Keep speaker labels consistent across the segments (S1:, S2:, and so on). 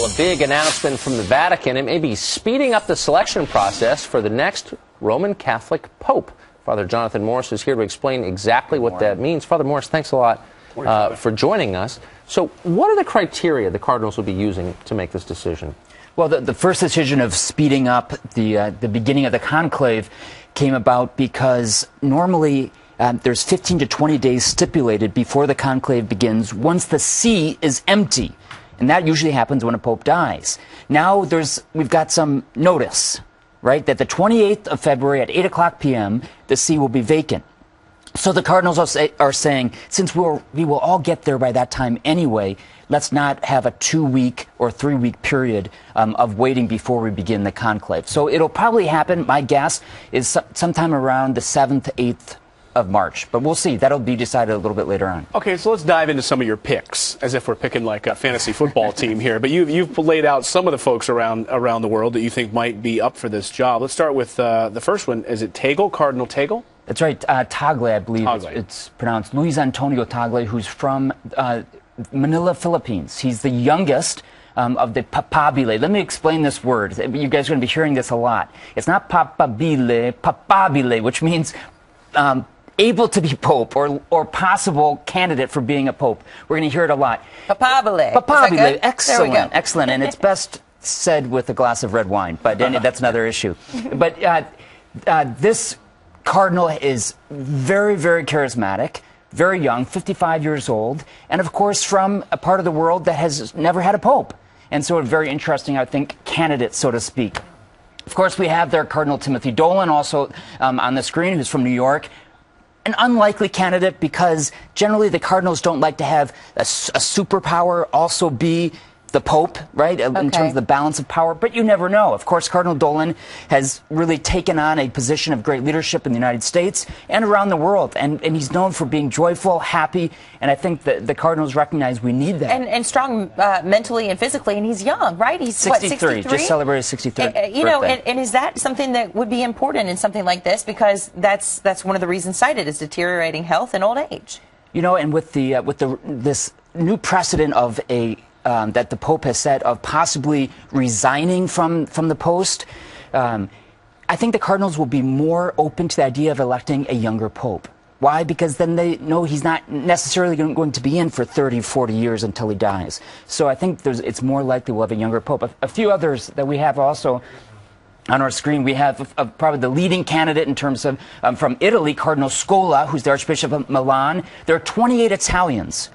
S1: Well, a big announcement from the Vatican. It may be speeding up the selection process for the next Roman Catholic Pope. Father Jonathan Morris is here to explain exactly what that means. Father Morris, thanks a lot for joining us. So what are the criteria the Cardinals will be using to make this decision?
S2: Well, the first decision of speeding up the beginning of the conclave came about because normally there's 15 to 20 days stipulated before the conclave begins once the see is empty. And that usually happens when a pope dies. Now we've got some notice, right, that the 28th of February at 8 o'clock p.m., the see will be vacant. So the Cardinals are saying, since we will all get there by that time anyway, let's not have a 2-week or 3-week period of waiting before we begin the conclave. So it'll probably happen, my guess, is sometime around the 7th, 8th of March. But we'll see. That'll be decided a little bit later on.
S3: Okay, so let's dive into some of your picks, as if we're picking like a fantasy football team here. But you've laid out some of the folks around the world that you think might be up for this job. Let's start with the first one. Is it Tagle, Cardinal Tagle?
S2: That's right. Tagle, I believe it's pronounced. Luis Antonio Tagle, who's from Manila, Philippines. He's the youngest of the papabile. Let me explain this word. You guys are going to be hearing this a lot. It's not papabile, papabile, which means able to be pope or possible candidate for being a pope. We're going to hear it a lot.
S4: Papabile.
S2: Papabile. Excellent. Excellent. And it's best said with a glass of red wine, but that's another issue. But this cardinal is very, very charismatic, very young, 55 years old, and of course from a part of the world that has never had a pope. And so a very interesting, I think, candidate, so to speak. Of course, we have there Cardinal Timothy Dolan also on the screen, who's from New York. An unlikely candidate because generally the Cardinals don't like to have a superpower also be the Pope, right, in terms of the balance of power. But you never know. Of course, Cardinal Dolan has really taken on a position of great leadership in the United States and around the world. And he's known for being joyful, happy, and I think that the Cardinals recognize we need that.
S4: And strong mentally and physically, and he's young, right? He's
S2: 63,
S4: what, 63?
S2: Just celebrated 63rd
S4: You know,
S2: birthday.
S4: and is that something that would be important in something like this? Because that's one of the reasons cited is deteriorating health and old age.
S2: You know, and with this new precedent of that the Pope has set of possibly resigning from the post, I think the Cardinals will be more open to the idea of electing a younger Pope. Why? Because then they know he's not necessarily going to be in for 30, 40 years until he dies. So I think it's more likely we'll have a younger Pope. A few others that we have also on our screen, we have probably the leading candidate in terms of, from Italy, Cardinal Scola, who's the Archbishop of Milan. There are 28 Italians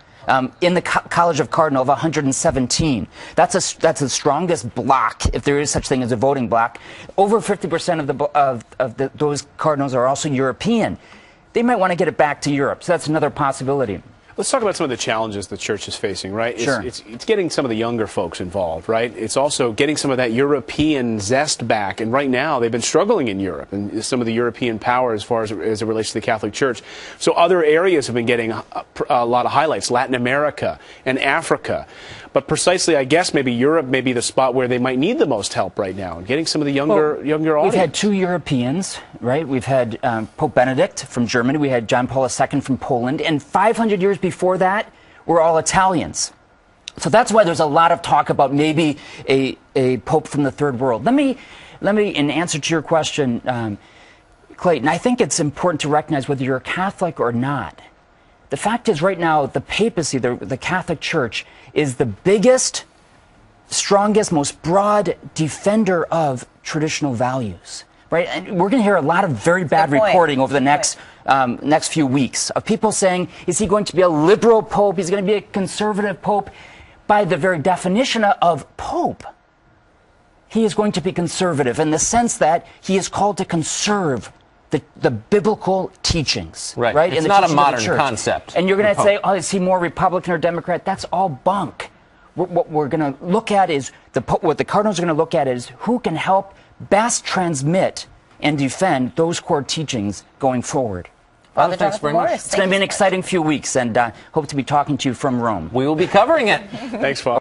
S2: in the College of Cardinal of 117. That's the strongest block, if there is such thing as a voting block. Over 50% of those cardinals are also European. They might want to get it back to Europe, so that's another possibility.
S3: Let's talk about some of the challenges the church is facing, right?
S2: Sure.
S3: It's getting some of the younger folks involved, right? It's also getting some of that European zest back. And right now, they've been struggling in Europe and some of the European power as far as it relates to the Catholic Church. So other areas have been getting a lot of highlights, Latin America and Africa. But precisely, I guess, maybe Europe may be the spot where they might need the most help right now, and getting some of the younger audience.
S2: We've had 2 Europeans, right? We've had Pope Benedict from Germany. We had John Paul II from Poland. And 500 years before that, we're all Italians. So that's why there's a lot of talk about maybe a Pope from the Third World. Let me, in answer to your question, Clayton, I think it's important to recognize whether you're a Catholic or not. The fact is, right now, the papacy, the Catholic Church, is the biggest, strongest, most broad defender of traditional values. Right? And we're going to hear a lot of very bad reporting over the next few weeks of people saying, is he going to be a liberal pope? Is he going to be a conservative pope? By the very definition of pope, he is going to be conservative in the sense that he is called to conserve the biblical teachings.
S1: Right. It's not a modern concept.
S2: And you're going to say, oh, is he more Republican or Democrat? That's all bunk. What we're going to look at is, what the Cardinals are going to look at is who can help best transmit and defend those core teachings going forward.
S4: Father,
S1: thanks very much.
S2: It's going to be an exciting few weeks, and hope to be talking to you from Rome.
S1: We will be covering it.
S3: Thanks, Father.